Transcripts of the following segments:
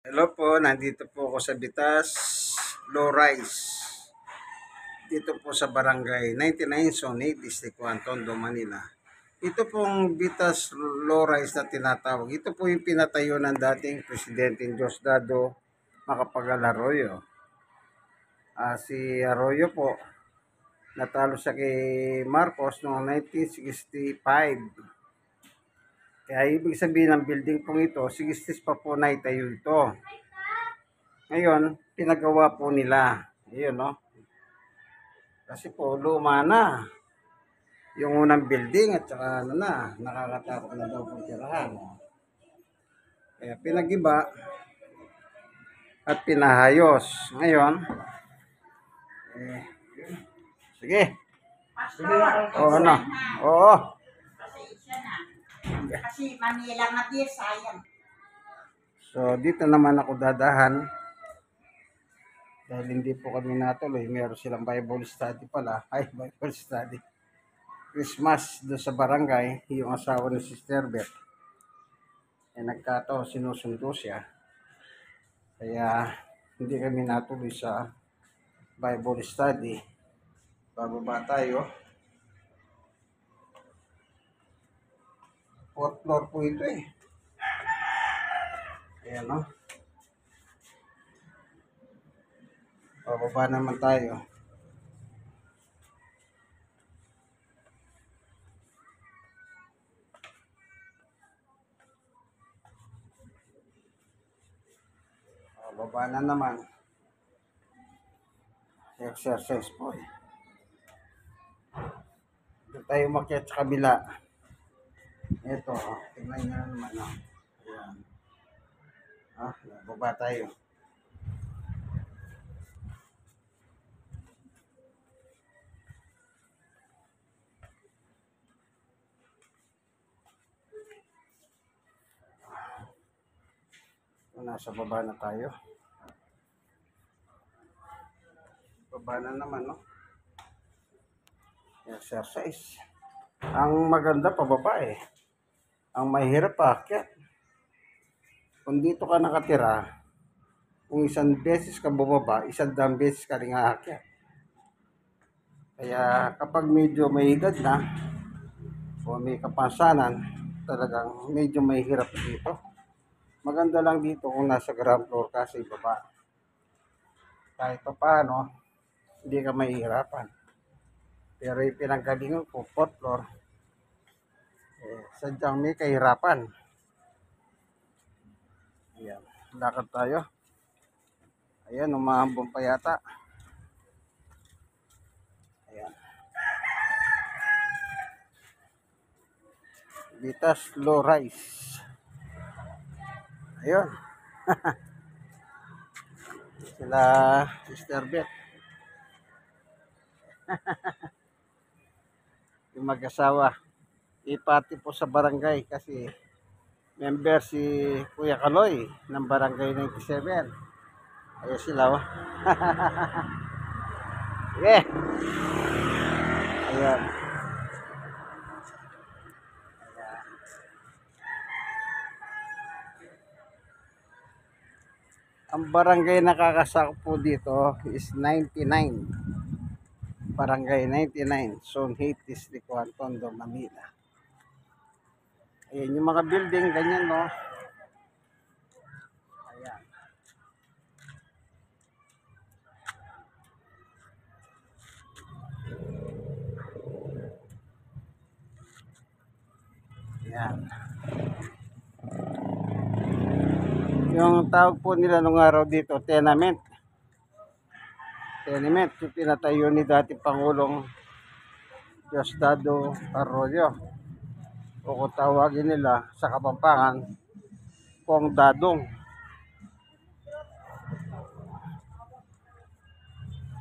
Hello po, nandito po ako sa Bitas, Low Rise. Dito po sa Barangay 99, Zone 8, District 1, Tondo, Manila. Ito pong Bitas Low Rise na tinatawag. Ito po yung pinatayo ng dating Presidente Diosdado Macapagal Arroyo. Si Arroyo po, natalo siya kay Marcos noong 1965. Kaya ibig sabihin ng building pong ito, 60s pa po na itayo ito. Ngayon, pinagawa po nila. Ayun, no? Kasi po, luma na. Yung unang building at saka nakakatakot na daw po tirahan. Kaya pinagiba at pinahayos. Ngayon, eh, sige. Oo, ano? Oo. Kasi Manila na beer, sayang. So, dito naman ako dadahan. Dahil hindi po kami natuloy, meron silang Bible study pala. Ay, Bible study. Christmas doon sa barangay, yung asawa ni Sister Beth. Nagkataon, sinusundo siya. Kaya, hindi kami natuloy sa Bible study. Bababa tayo. 4th floor po ito eh. Ayan, no? Bababa naman tayo. Bababa na naman. Exercise po eh. Doon tayo makiat sa kabila. Ito, tingnan nyo naman. Ayan. Bababa tayo. Nasa baba na tayo. Baba na naman, no? Exercise. Ang maganda pababa eh. Ang mahirap paakyat. Kung dito ka nakatira, kung isang beses ka bumaba, 100 beses ka rin aakyat. Kaya kapag medyo may edad na, o may kapansanan, talagang medyo mahirap dito. Maganda lang dito kung nasa ground floor ka sa ibaba. Kahit pa paano, hindi ka mahihirapan. Pero yung pinanggalingan ko, 4th floor, sadyang may kahirapan. Ayan, lakad tayo. Ayan, umahambong pa yata. Ayan. Bitas Low Rise. Ayun. Sila Sister Beth. Yung mag-asawa. Ipati po sa barangay kasi member si Kuya Kaloy ng Barangay 97. Ayun sila, oh. Sige. Ayan. Ang barangay nakakasakop po dito is 99. Barangay 99, Zone 8, District 1, Tondo, Manila. Ayan yung mga building, ganyan, no? Ayan. Ayan. Yung tawag po nila nung araw dito, tenement. Tenement, yung pinatayo ni dating Pangulong Diosdado Arroyo. O kung tawagin nila sa Kapampangan, Pong Dadong.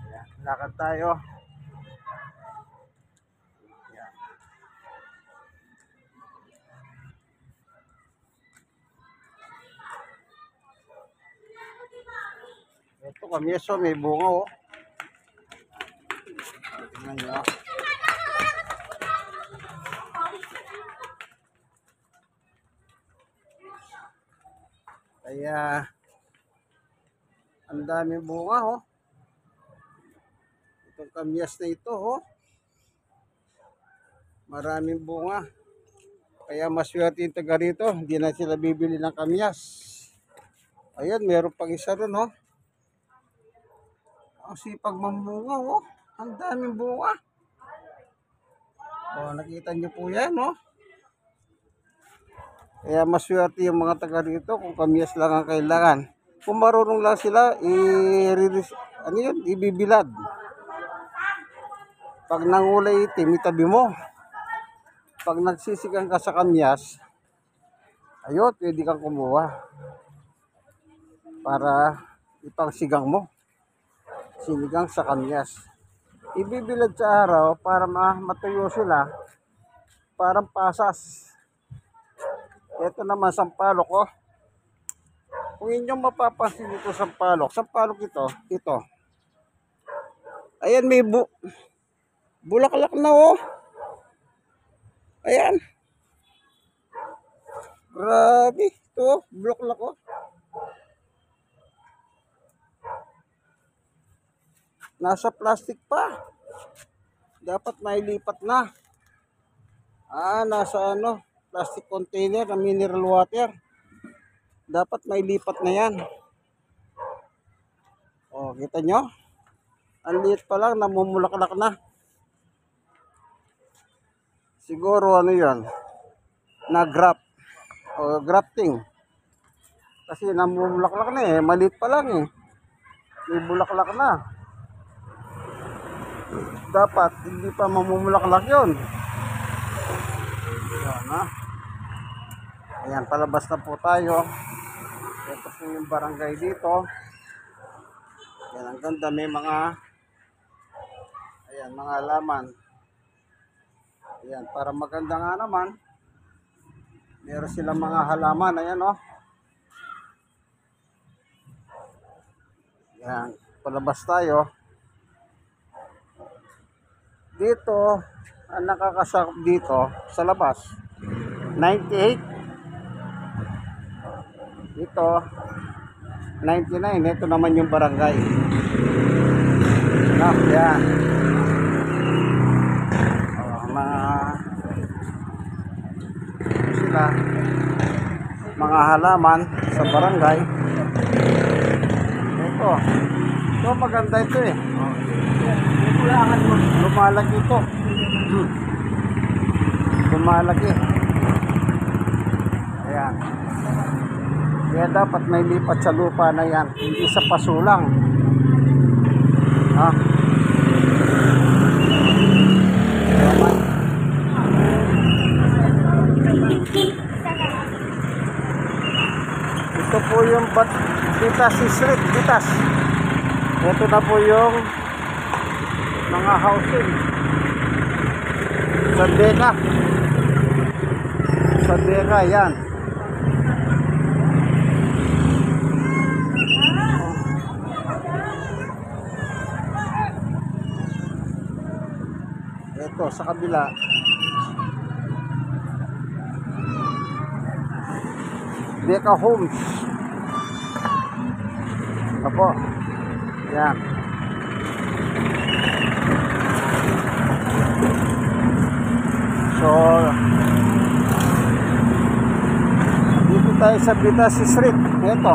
Ayan, lakad tayo. Ayan. Ito kamyeso, may bunga, oh. Tingnan nyo. Kaya Ang daming bunga, oh. Itong kamyas na ito, oh. Maraming bunga. Kaya maswerte yung taga rito. Hindi na sila bibili ng kamyas. Ayan, meron pang isa ron, oh. Ang sipag mamunga, oh. Ang daming bunga. Oh, nakita nyo po yan, oh. Kaya maswerte yung mga taga rito kung kamyas lang ang kailangan. Kung marunong lang sila, ibibilad. Pag nangulay itim, itabi mo. Pag nagsisigang ka sa kamyas, ayun, pwede kang kumuha. Para ipangsigang mo. Sinigang sa kamyas. Ibibilad sa araw para matuyo sila. Parang pasas. Ito naman, sampalok, oh. Kung inyong mapapansin dito sampalok ito. Ayan, may bulaklak na, oh. Ayan. Grabe, ito, bulaklak, oh. Nasa plastic pa. Dapat mailipat na. Nasa plastic container na mineral water. Dapat mailipat na yan. Oh, kita nyo? Ang liit pa lang, namumulaklak na. Siguro yan? Na-graft. O grafting. Kasi namumulaklak na eh. Maliit pa lang eh. May bulaklak na. Dapat hindi pa mamumulaklak yun. Ayan, ha? Ayan, palabas na po tayo. Ito po yung barangay dito. Ayan, ang ganda. May mga mga halaman. Ayan, para maganda nga naman. Meron silang mga halaman. Ayan, oh. Ayan, palabas tayo. Dito, ang nakakasakop dito sa labas, 98. Ito, 99. Ito naman yung barangay. Yan. Mga halaman sa barangay. Ito maganda ito eh. Lumalaki ito. Lumalaki. Ayan. Kaya dapat may lipat sa lupa na yan, hindi sa paso lang. Ito po yung Bitas Street, Bitas. Ito na po yung mga housing sa Deka yan. Ito sa kabila Deka Homes. Apo yan. So, dito tayo sa Bitas Street. Ito.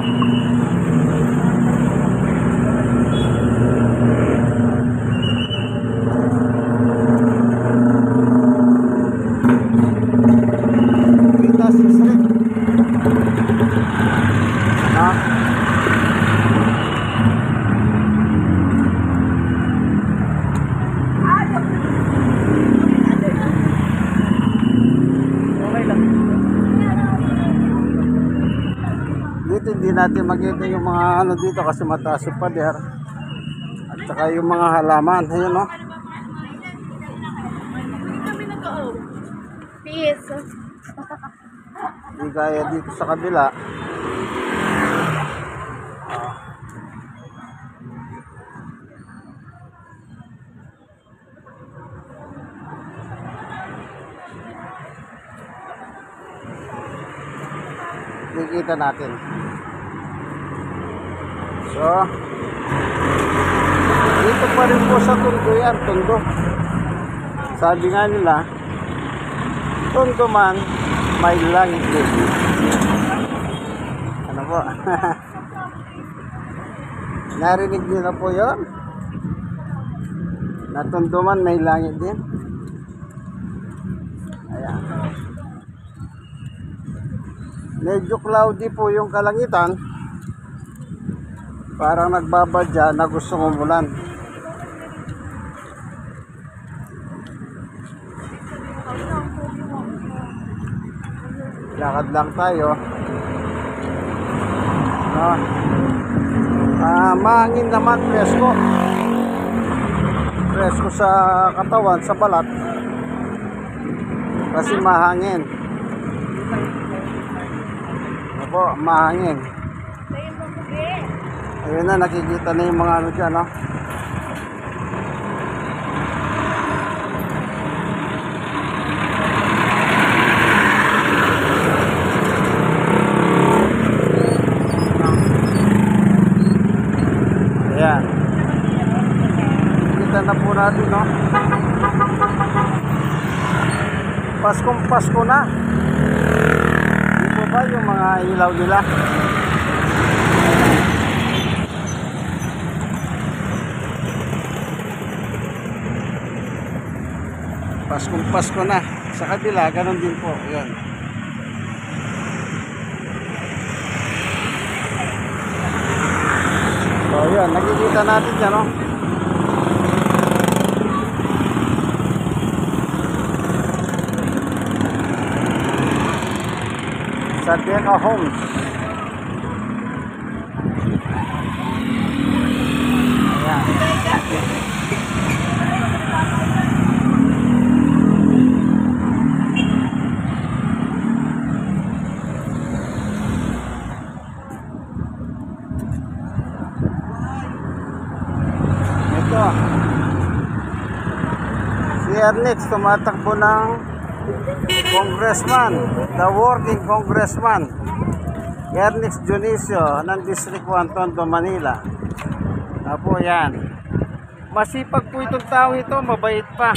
Bitas Street. Dito hindi natin makita yung mga dito kasi mataas yung pader at saka yung mga halaman. Ayun, no? Peace. Hindi gaya dito sa kabila. Nakikita natin. So, dito pa rin po sa Tondo yan, Tondo. Sabi nga nila, Tondo man, may langit din. Ano po? Narinig niyo na po yun? Na Tondo man, may langit din. Ayan. Medyo cloudy po yung kalangitan. Parang nagbabadya na gusto umulan. Lakad lang tayo. No. Mahangin naman, presko. Presko sa katawan, sa balat. Kasi mahangin. Opo, mahangin. Ayun na, nakikita na yung mga ano dyan, no? Ayan. Kita na po natin, no? Paskong Pasko na. Di po ba yung mga ilaw nila? Paskong Pasko na. Sa kabila, ganun din po. Yan. So, yan. Nakikita natin yan, no? Sa Deca Homes. Ayan. Ito. Si Ernix tumatakbo ng congressman, the working congressman Ernix Dionisio ng District 1 Tondo, Manila. Apo yan. Masipag po itong tao ito, mabait pa.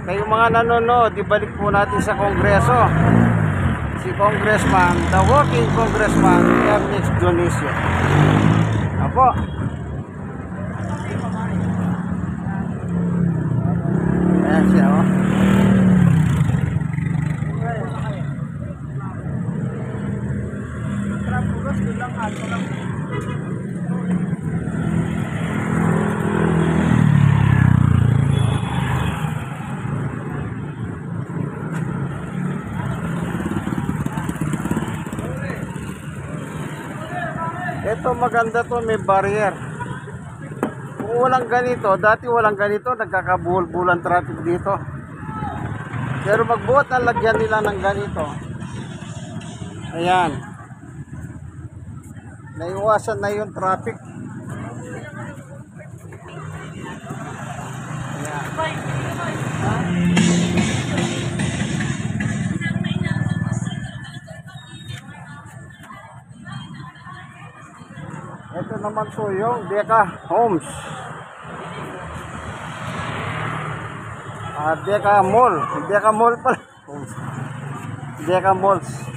Kayo mga nanonood, ibalik po natin sa kongreso si congressman, the working congressman Ernix Dionisio. Apo. Ayan siya, oh. Ito maganda to, may barrier. Kung walang ganito, dati walang ganito, nagkakabuhol-bulan traffic dito. Pero magbuhat na lagyan nila ng ganito. Ayan. Naiwasan na yung traffic. Ito naman po yung Deca Homes. Deca Mall. Deca Mall pala. Deca Malls.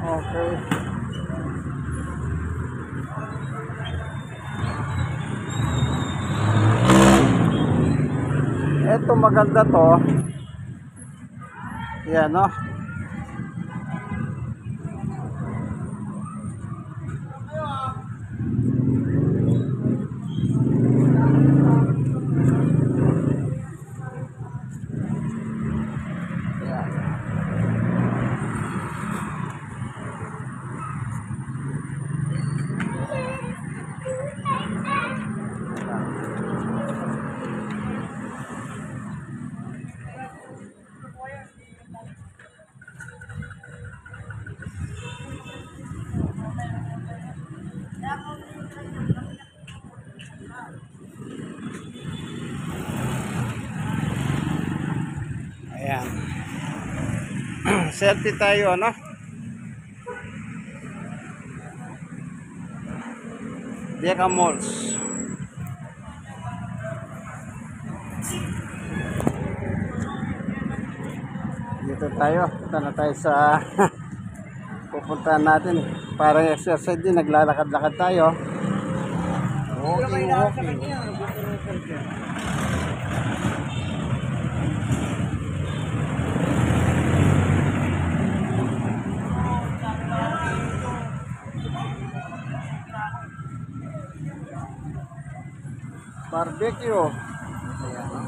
Okay. Ito maganda to. Yan, no? Selfie tayo, ano? Deca Malls. Dito tayo. Punta na tayo sa pupuntahan natin. Parang exercise din. Naglalakad-lakad tayo. Walking, walking. Barbecue. Ayan, no?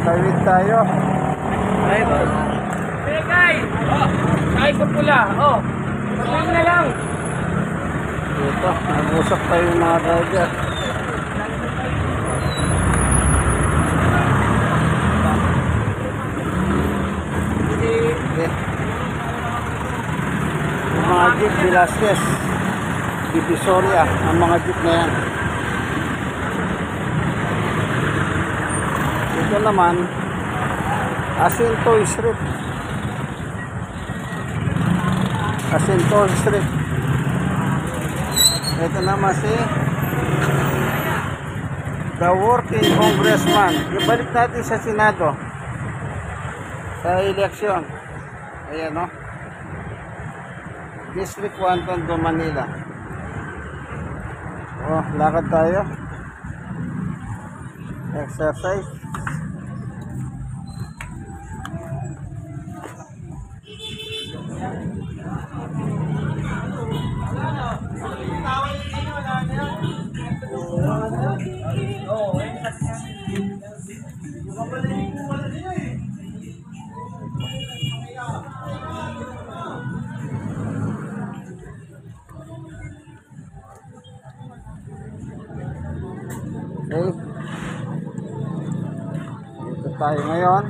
Tawid tayo. Ay, boss. Hey, guys! Oh, kahit sa pula. Oh, patuloy na lang. Dito, nag-usap tayo yung mga driver. Okay. Yung mga jeep Velasquez, Divisoria, ang mga jeep na yan. Ito naman, Jacinto Street. Jacinto Street. Ito naman si The Working Congressman. Ibalik natin sa Senado. Sa eleksyon. Ayan, no? District 1 Tondo, Manila. Oh, lakad tayo. Exercise. Okay. Dito tayo ngayon.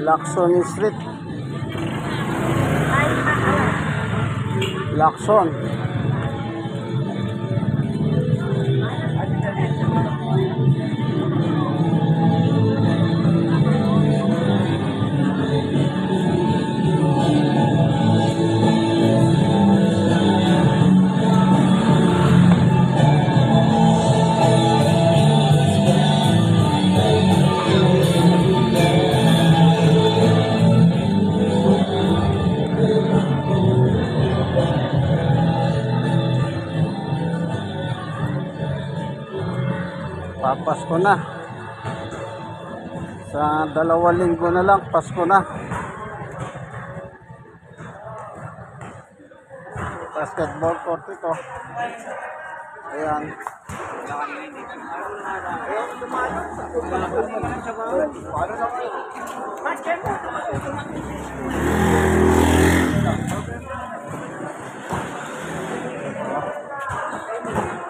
Lacson Street. Lacson. Papasko na. Sa 2 linggo na lang, Pasko na. Basketball court ito. Ayan.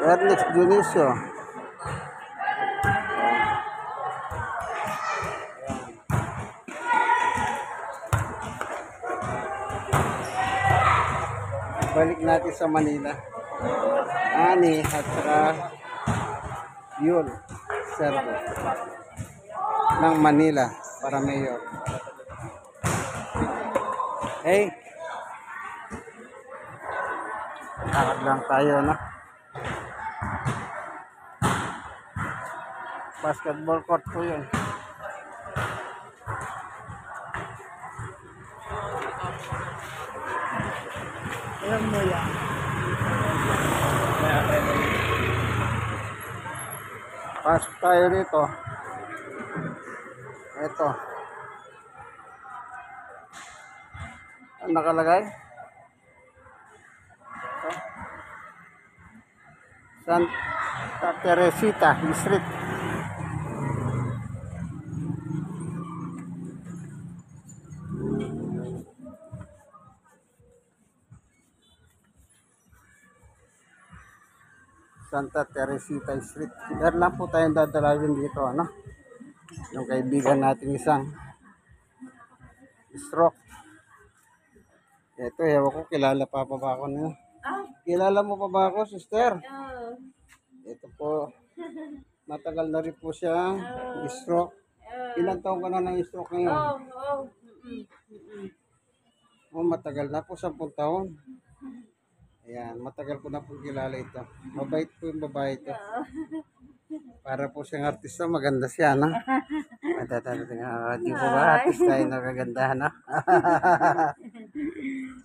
Ernest Dionisio. Balik natin sa Manila. Ani at saka Yul Servo ng Manila para mayor. Hey, lakad lang tayo, no? Basketball court po yun. Alam mo yan. Pasok tayo rito. Ito. Ano nakalagay? Ito. Santa Teresita Street. Santa Teresita Street. Meron lang po tayong dadalawin dito, ano? Yung kaibigan natin isang stroke. Ito, ewan ko, kilala pa ba ako na? Ah, Kilala mo pa ba ako, sister? oh, Ito po, matagal na rin po siya stroke. Ilang taon ka na ng stroke ngayon? oh. Oh, matagal na po, 10 taon. Ayan, matagal ko na po kilala ito. Mabait po yung babae ito. Para po siyang artista, maganda siya, no? Di po ba artista yung nakagandahan, no?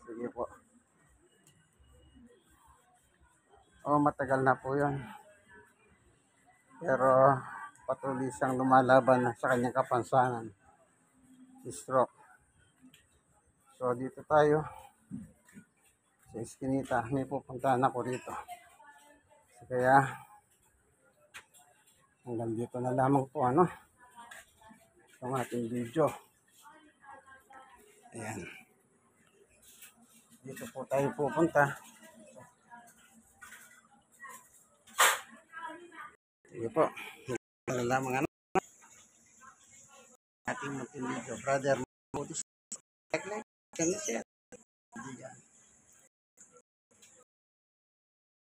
Sige po. Oh, matagal na po yun. Pero patuloy siyang lumalaban sa kanyang kapansanan. Stroke. So, dito tayo. Sa Eskinita. May pupuntahan ako dito. So, kaya, hanggang dito na lamang po, ano? Itong ating video. Ayan. Dito po tayo pupunta. Sige po. Ito na lamang, ano? Ating munting video. Brother, like, like, share.